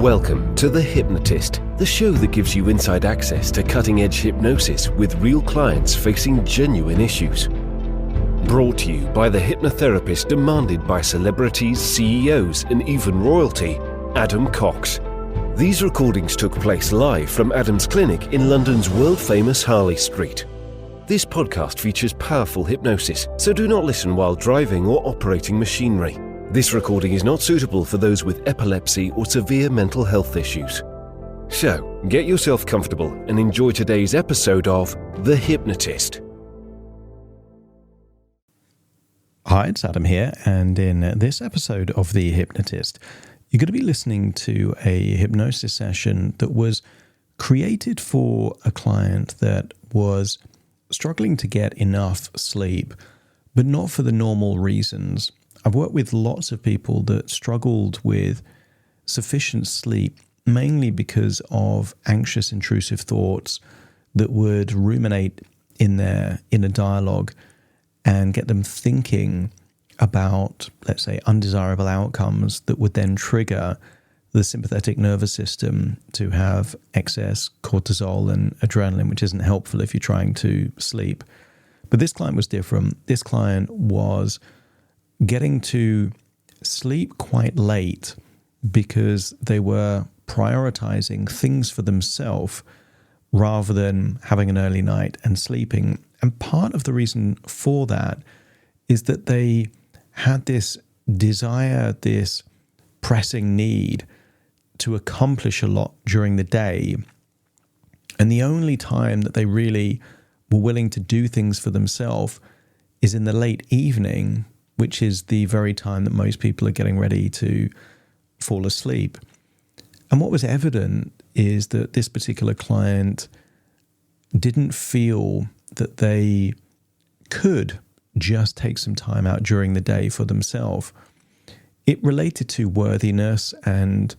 Welcome to The Hypnotist, the show that gives you inside access to cutting-edge hypnosis with real clients facing genuine issues. Brought to you by the hypnotherapist demanded by celebrities, CEOs, and even royalty, Adam Cox. These recordings took place live from Adam's clinic in London's world-famous Harley Street. This podcast features powerful hypnosis, so do not listen while driving or operating machinery. This recording is not suitable for those with epilepsy or severe mental health issues. So, get yourself comfortable and enjoy today's episode of The Hypnotist. Hi, it's Adam here, and in this episode of The Hypnotist, you're going to be listening to a hypnosis session that was created for a client that was struggling to get enough sleep, but not for the normal reasons. I've worked with lots of people that struggled with sufficient sleep, mainly because of anxious, intrusive thoughts that would ruminate in their inner dialogue and get them thinking about, let's say, undesirable outcomes that would then trigger the sympathetic nervous system to have excess cortisol and adrenaline, which isn't helpful if you're trying to sleep. But this client was different. This client was getting to sleep quite late because they were prioritizing things for themselves rather than having an early night and sleeping. And part of the reason for that is that they had this desire, this pressing need to accomplish a lot during the day. And the only time that they really were willing to do things for themselves is in the late evening, which is the very time that most people are getting ready to fall asleep. And what was evident is that this particular client didn't feel that they could just take some time out during the day for themselves. It related to worthiness and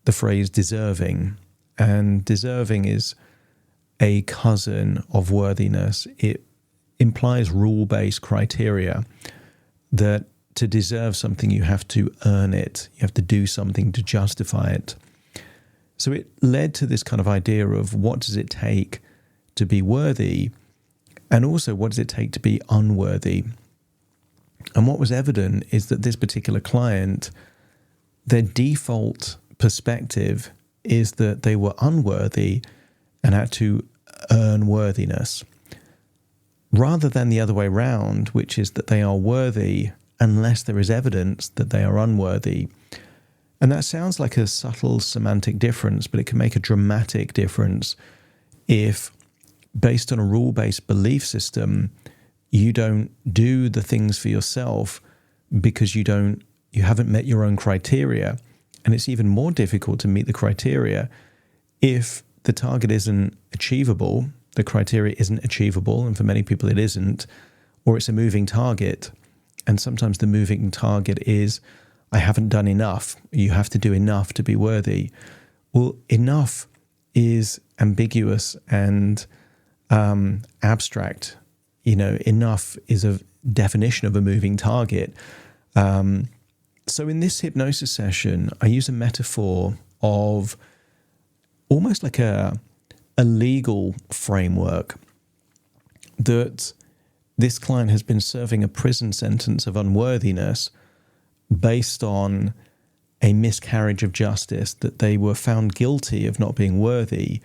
the phrase deserving. And deserving is a cousin of worthiness. It implies rule-based criteria that to deserve something, you have to earn it. You have to do something to justify it. So it led to this kind of idea of what does it take to be worthy, and also what does it take to be unworthy. And what was evident is that this particular client, their default perspective is that they were unworthy and had to earn worthiness, rather than the other way around, which is that they are worthy unless there is evidence that they are unworthy. And that sounds like a subtle semantic difference, but it can make a dramatic difference if, based on a rule-based belief system, you don't do the things for yourself because you haven't met your own criteria. And it's even more difficult to meet the criteria if the target isn't achievable. The criteria isn't achievable, and for many people it isn't, or it's a moving target. And sometimes the moving target is, I haven't done enough. You have to do enough to be worthy. Well, enough is ambiguous and abstract. Enough is a definition of a moving target. So in this hypnosis session, I use a metaphor of almost like a legal framework that this client has been serving a prison sentence of unworthiness based on a miscarriage of justice, that they were found guilty of not being worthy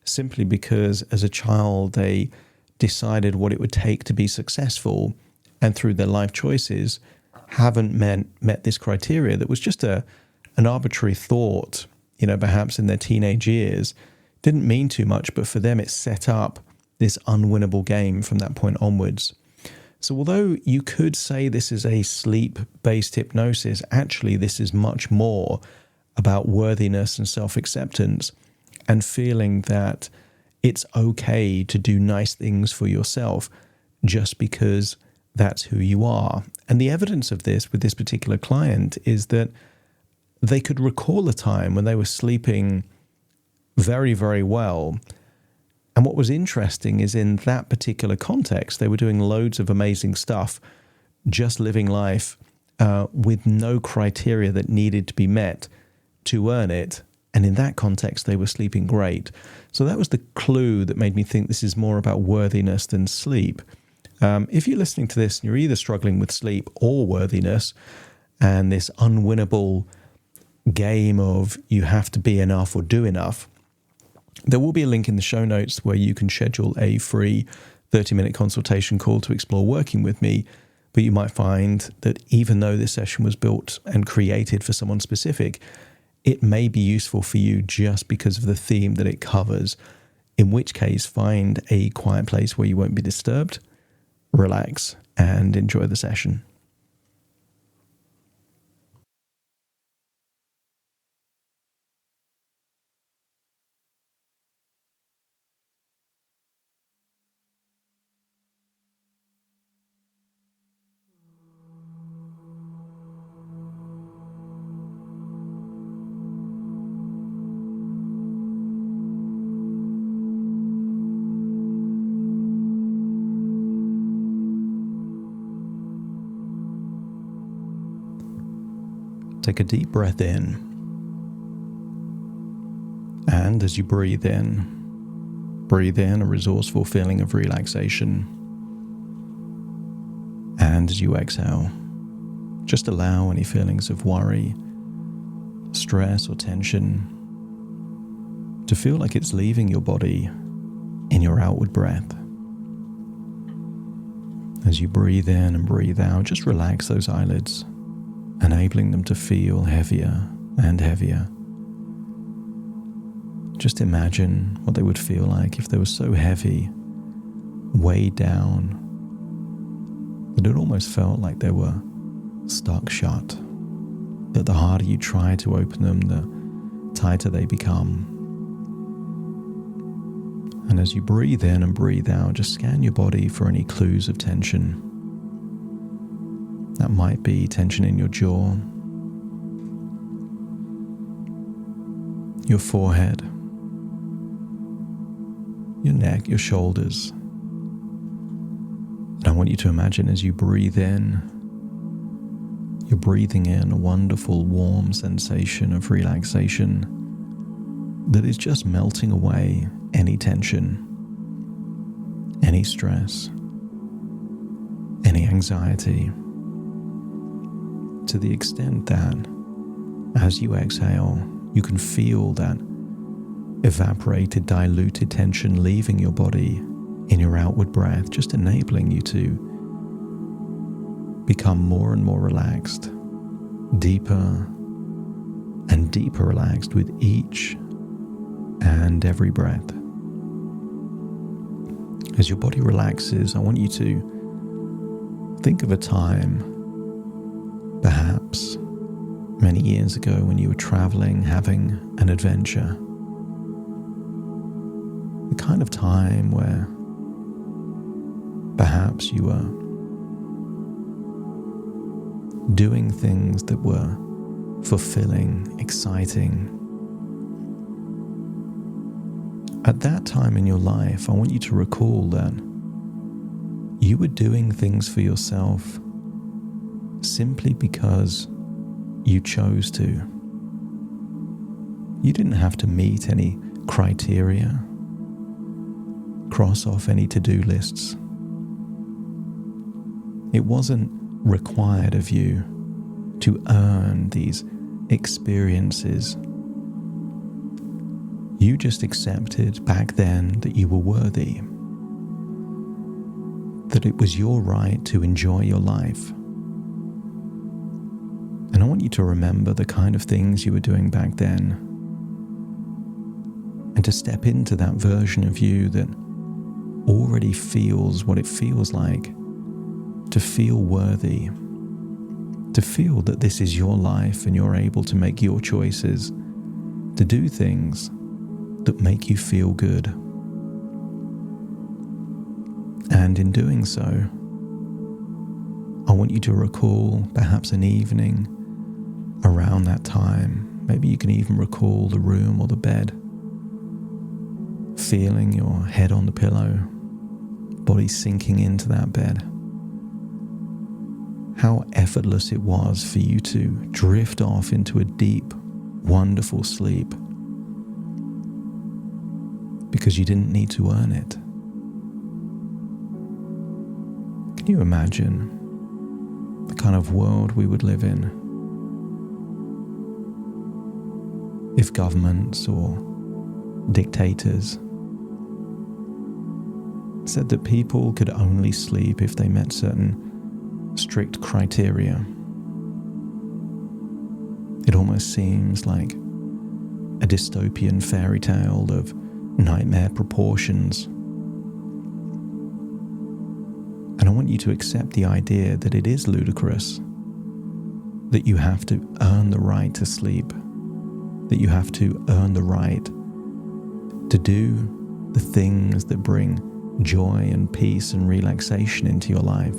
simply because as a child they decided what it would take to be successful, and through their life choices haven't met this criteria that was just an arbitrary thought, perhaps in their teenage years. Didn't mean too much, but for them it set up this unwinnable game from that point onwards. So although you could say this is a sleep-based hypnosis, actually this is much more about worthiness and self-acceptance and feeling that it's okay to do nice things for yourself just because that's who you are. And the evidence of this with this particular client is that they could recall a time when they were sleeping very, very well. And what was interesting is in that particular context, they were doing loads of amazing stuff, just living life with no criteria that needed to be met to earn it. And in that context, they were sleeping great. So that was the clue that made me think this is more about worthiness than sleep. If you're listening to this and you're either struggling with sleep or worthiness, and this unwinnable game of you have to be enough or do enough, there will be a link in the show notes where you can schedule a free 30-minute consultation call to explore working with me. But you might find that even though this session was built and created for someone specific, it may be useful for you just because of the theme that it covers, in which case find a quiet place where you won't be disturbed, relax, and enjoy the session. Take a deep breath in, and as you breathe in a resourceful feeling of relaxation. And as you exhale, just allow any feelings of worry, stress, or tension to feel like it's leaving your body in your outward breath. As you breathe in and breathe out, just relax those eyelids, enabling them to feel heavier and heavier. Just imagine what they would feel like if they were so heavy, weighed down, that it almost felt like they were stuck shut, that the harder you try to open them, the tighter they become. And as you breathe in and breathe out, just scan your body for any clues of tension. That might be tension in your jaw, your forehead, your neck, your shoulders. And I want you to imagine as you breathe in, you're breathing in a wonderful warm sensation of relaxation that is just melting away any tension, any stress, any anxiety, to the extent that as you exhale, you can feel that evaporated, diluted tension leaving your body in your outward breath, just enabling you to become more and more relaxed, deeper and deeper relaxed with each and every breath. As your body relaxes, I want you to think of a time, perhaps many years ago, when you were traveling, having an adventure. The kind of time where perhaps you were doing things that were fulfilling, exciting. At that time in your life, I want you to recall that you were doing things for yourself simply because you chose to. You didn't have to meet any criteria, cross off any to-do lists. It wasn't required of you to earn these experiences. You just accepted back then that you were worthy, that it was your right to enjoy your life. And I want you to remember the kind of things you were doing back then, and to step into that version of you that already feels what it feels like to feel worthy, to feel that this is your life and you're able to make your choices, to do things that make you feel good. And in doing so, I want you to recall perhaps an evening around that time. Maybe you can even recall the room or the bed, feeling your head on the pillow, body sinking into that bed. How effortless it was for you to drift off into a deep, wonderful sleep because you didn't need to earn it. Can you imagine the kind of world we would live in if governments or dictators said that people could only sleep if they met certain strict criteria? It almost seems like a dystopian fairy tale of nightmare proportions. And I want you to accept the idea that it is ludicrous, that you have to earn the right to sleep, that you have to earn the right to do the things that bring joy and peace and relaxation into your life.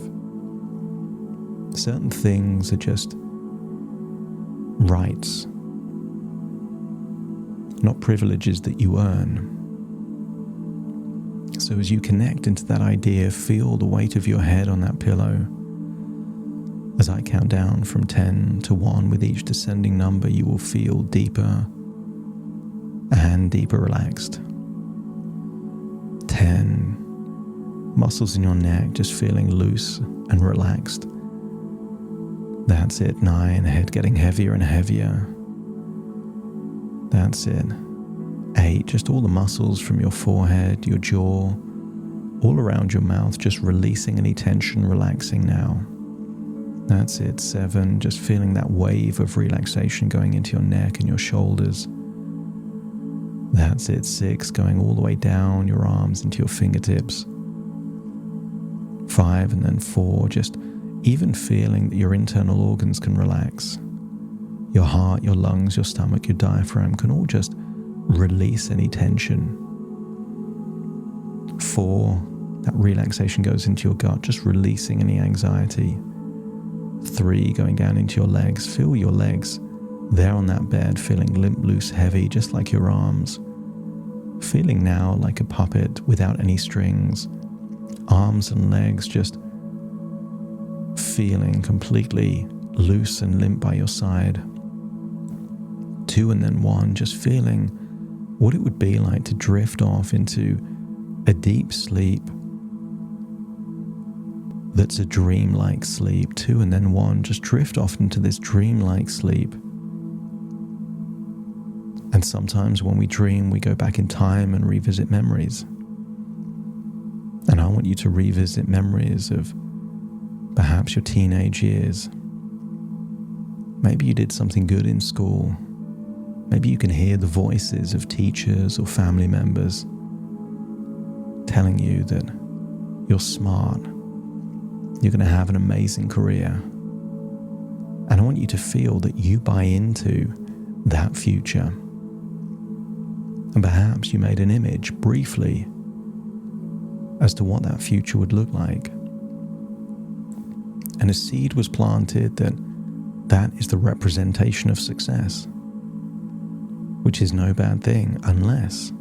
Certain things are just rights, not privileges that you earn. So as you connect into that idea, feel the weight of your head on that pillow. As I count down from 10 to 1, with each descending number, you will feel deeper and deeper relaxed. 10, muscles in your neck just feeling loose and relaxed. That's it. 9, head getting heavier and heavier. That's it. 8, just all the muscles from your forehead, your jaw, all around your mouth, just releasing any tension, relaxing now. That's it. 7, just feeling that wave of relaxation going into your neck and your shoulders. That's it. 6, going all the way down your arms into your fingertips. 5, and then 4, just even feeling that your internal organs can relax. Your heart, your lungs, your stomach, your diaphragm can all just release any tension. 4, that relaxation goes into your gut, just releasing any anxiety. 3, going down into your legs. Feel your legs there on that bed, feeling limp, loose, heavy, just like your arms. Feeling now like a puppet without any strings. Arms and legs just feeling completely loose and limp by your side. 2 and then 1, just feeling what it would be like to drift off into a deep sleep that's a dreamlike sleep. 2 and then 1, just drift off into this dreamlike sleep. And sometimes when we dream, we go back in time and revisit memories. And I want you to revisit memories of perhaps your teenage years. Maybe you did something good in school. Maybe you can hear the voices of teachers or family members telling you that you're smart, you're going to have an amazing career. And I want you to feel that you buy into that future. And perhaps you made an image briefly as to what that future would look like. And a seed was planted that is the representation of success, which is no bad thing, unless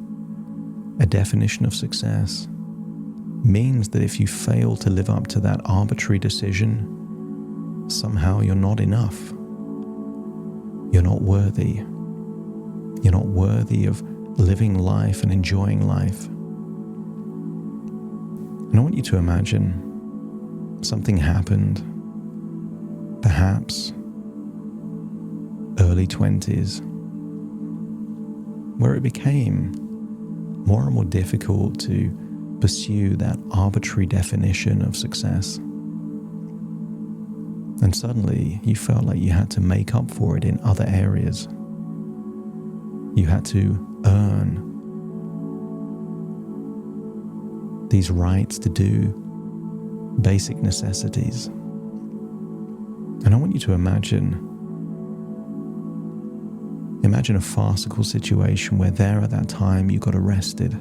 a definition of success means that if you fail to live up to that arbitrary decision, somehow you're not enough. You're not worthy. You're not worthy of living life and enjoying life. And I want you to imagine something happened, perhaps early 20s, where it became more and more difficult to pursue that arbitrary definition of success. And suddenly you felt like you had to make up for it in other areas. You had to earn these rights to do basic necessities. And I want you to imagine a farcical situation where there at that time you got arrested.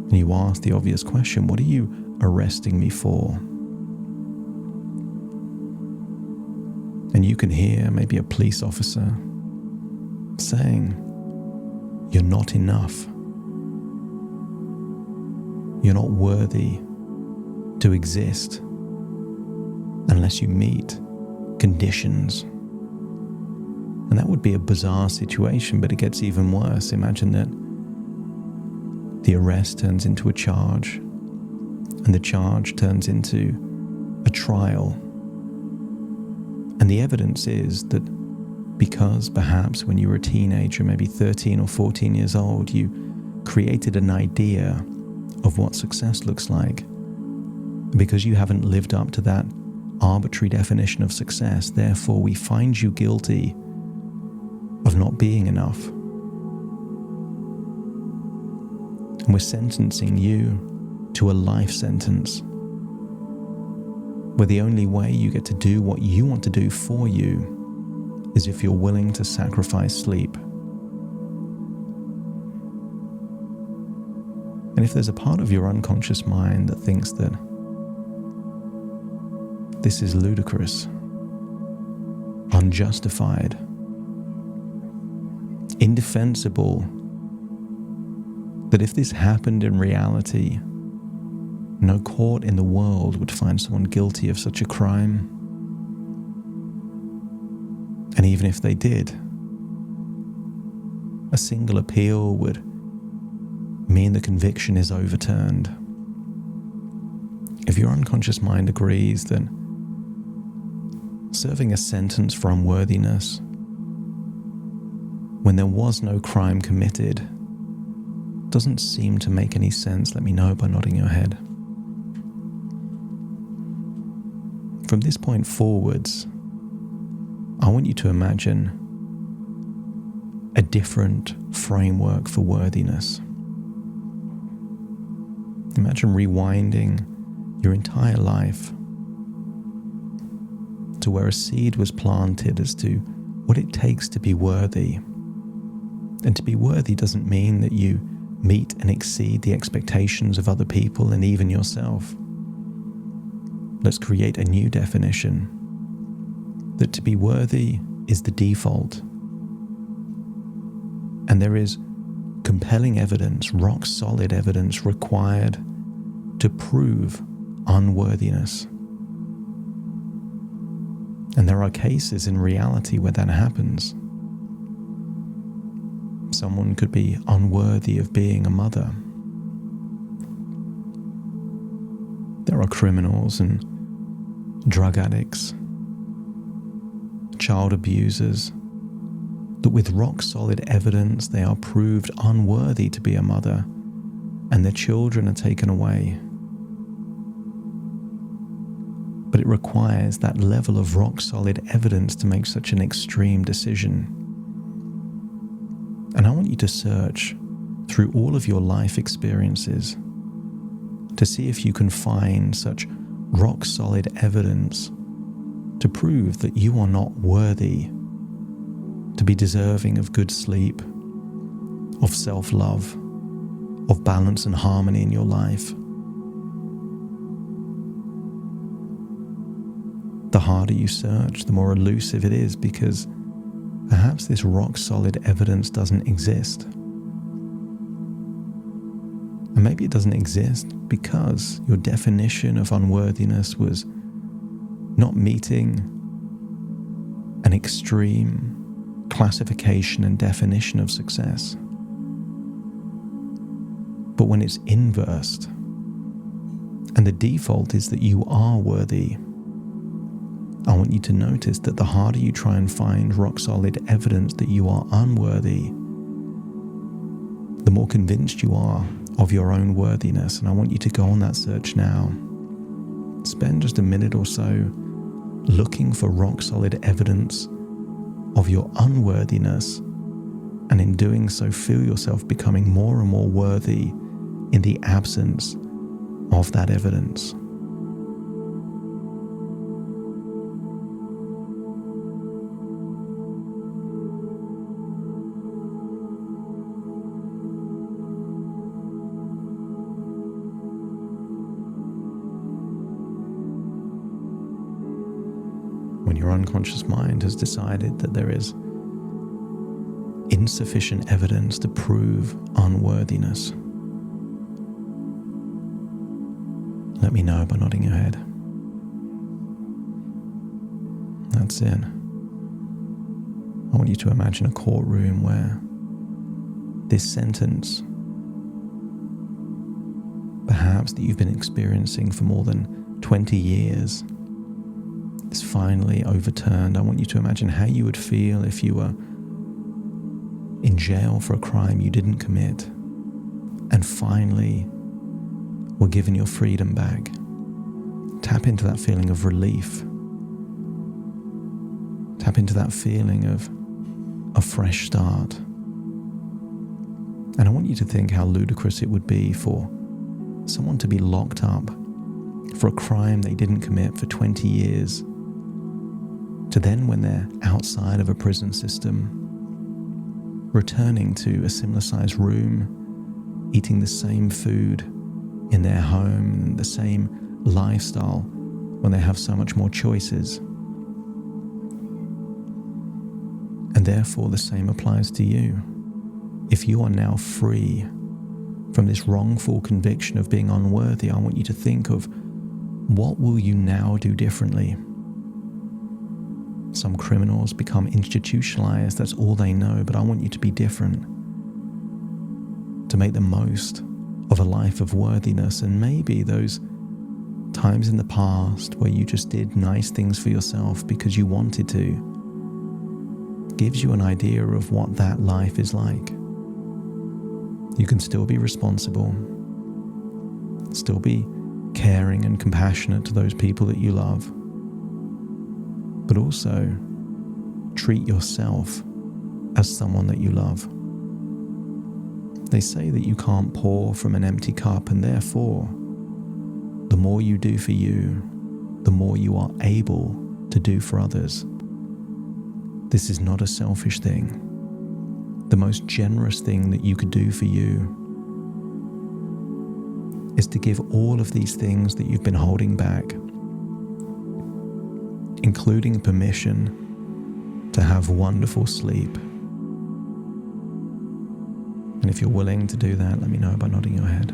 And you ask the obvious question, what are you arresting me for? And you can hear maybe a police officer saying, you're not enough. You're not worthy to exist unless you meet conditions. And And that would be a bizarre situation, but it gets even worse. Imagine that the arrest turns into a charge, and the charge turns into a trial. And the evidence is that because perhaps when you were a teenager, maybe 13 or 14 years old, you created an idea of what success looks like, because you haven't lived up to that arbitrary definition of success, therefore we find you guilty of not being enough. And we're sentencing you to a life sentence where the only way you get to do what you want to do for you is if you're willing to sacrifice sleep. And if there's a part of your unconscious mind that thinks that this is ludicrous, unjustified, indefensible, that if this happened in reality, no court in the world would find someone guilty of such a crime. And even if they did, a single appeal would mean the conviction is overturned. If your unconscious mind agrees that serving a sentence for unworthiness when there was no crime committed doesn't seem to make any sense, let me know by nodding your head. From this point forwards, I want you to imagine a different framework for worthiness. Imagine rewinding your entire life to where a seed was planted as to what it takes to be worthy. And to be worthy doesn't mean that you meet and exceed the expectations of other people and even yourself. Let's create a new definition. That to be worthy is the default. And there is compelling evidence, rock solid evidence required to prove unworthiness. And there are cases in reality where that happens. Someone could be unworthy of being a mother. There are criminals and drug addicts, child abusers, that with rock-solid evidence they are proved unworthy to be a mother, and their children are taken away. But it requires that level of rock-solid evidence to make such an extreme decision. And I want you to search through all of your life experiences to see if you can find such rock-solid evidence to prove that you are not worthy to be deserving of good sleep, of self-love, of balance and harmony in your life. The harder you search, the more elusive it is, because perhaps this rock-solid evidence doesn't exist. And maybe it doesn't exist because your definition of unworthiness was not meeting an extreme classification and definition of success. But when it's inversed, and the default is that you are worthy, I want you to notice that the harder you try and find rock-solid evidence that you are unworthy, the more convinced you are of your own worthiness. And I want you to go on that search now. Spend just a minute or so looking for rock-solid evidence of your unworthiness, and in doing so, feel yourself becoming more and more worthy in the absence of that evidence. When your unconscious mind has decided that there is insufficient evidence to prove unworthiness, let me know by nodding your head. That's it. I want you to imagine a courtroom where this sentence, perhaps that you've been experiencing for more than 20 years, is finally overturned. I want you to imagine how you would feel if you were in jail for a crime you didn't commit and finally were given your freedom back. Tap into that feeling of relief. Tap into that feeling of a fresh start. And I want you to think how ludicrous it would be for someone to be locked up for a crime they didn't commit for 20 years, to then, when they're outside of a prison system, returning to a similar sized room, eating the same food in their home, the same lifestyle, when they have so much more choices. And therefore the same applies to you. If you are now free from this wrongful conviction of being unworthy, I want you to think of, what will you now do differently? Some criminals become institutionalized, that's all they know, but I want you to be different, to make the most of a life of worthiness. And maybe those times in the past where you just did nice things for yourself because you wanted to, gives you an idea of what that life is like. You can still be responsible, still be caring and compassionate to those people that you love, but also treat yourself as someone that you love. They say that you can't pour from an empty cup, and therefore, the more you do for you, the more you are able to do for others. This is not a selfish thing. The most generous thing that you could do for you is to give all of these things that you've been holding back, including permission to have wonderful sleep. And if you're willing to do that, let me know by nodding your head.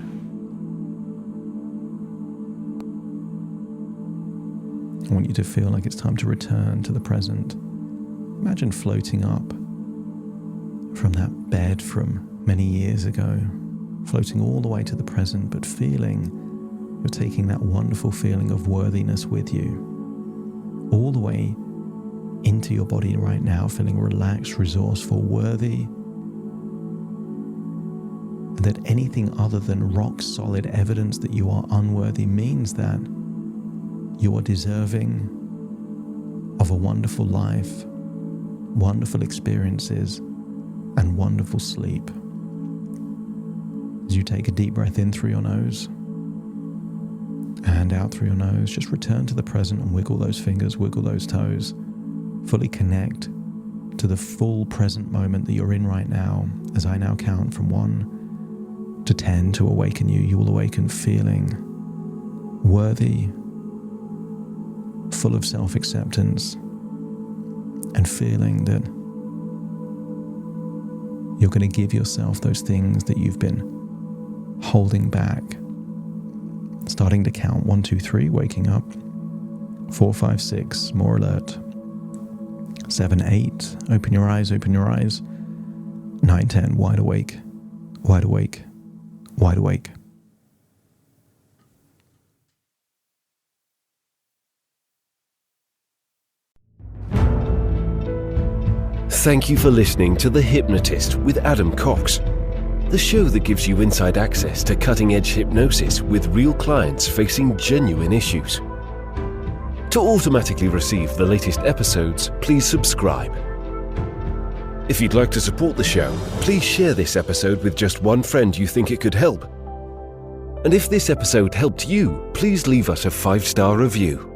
I want you to feel like it's time to return to the present. Imagine floating up from that bed from many years ago, floating all the way to the present, but feeling you're taking that wonderful feeling of worthiness with you all the way into your body right now, feeling relaxed, resourceful, worthy, and that anything other than rock solid evidence that you are unworthy means that you are deserving of a wonderful life, wonderful experiences, and wonderful sleep. As you take a deep breath in through your nose and out through your nose, just return to the present and wiggle those fingers, wiggle those toes. Fully connect to the full present moment that you're in right now. As I now count from 1 to 10 to awaken you, you will awaken feeling worthy, full of self-acceptance, and feeling that you're going to give yourself those things that you've been holding back. Starting to count 1, 2, 3, waking up. 4, 5, 6, more alert. 7, 8, open your eyes, open your eyes. 9, 10, wide awake, wide awake, wide awake. Thank you for listening to The Hypnotist with Adam Cox, the show that gives you inside access to cutting-edge hypnosis with real clients facing genuine issues. To automatically receive the latest episodes, please subscribe. If you'd like to support the show, please share this episode with just one friend you think it could help. And if this episode helped you, please leave us a 5-star review.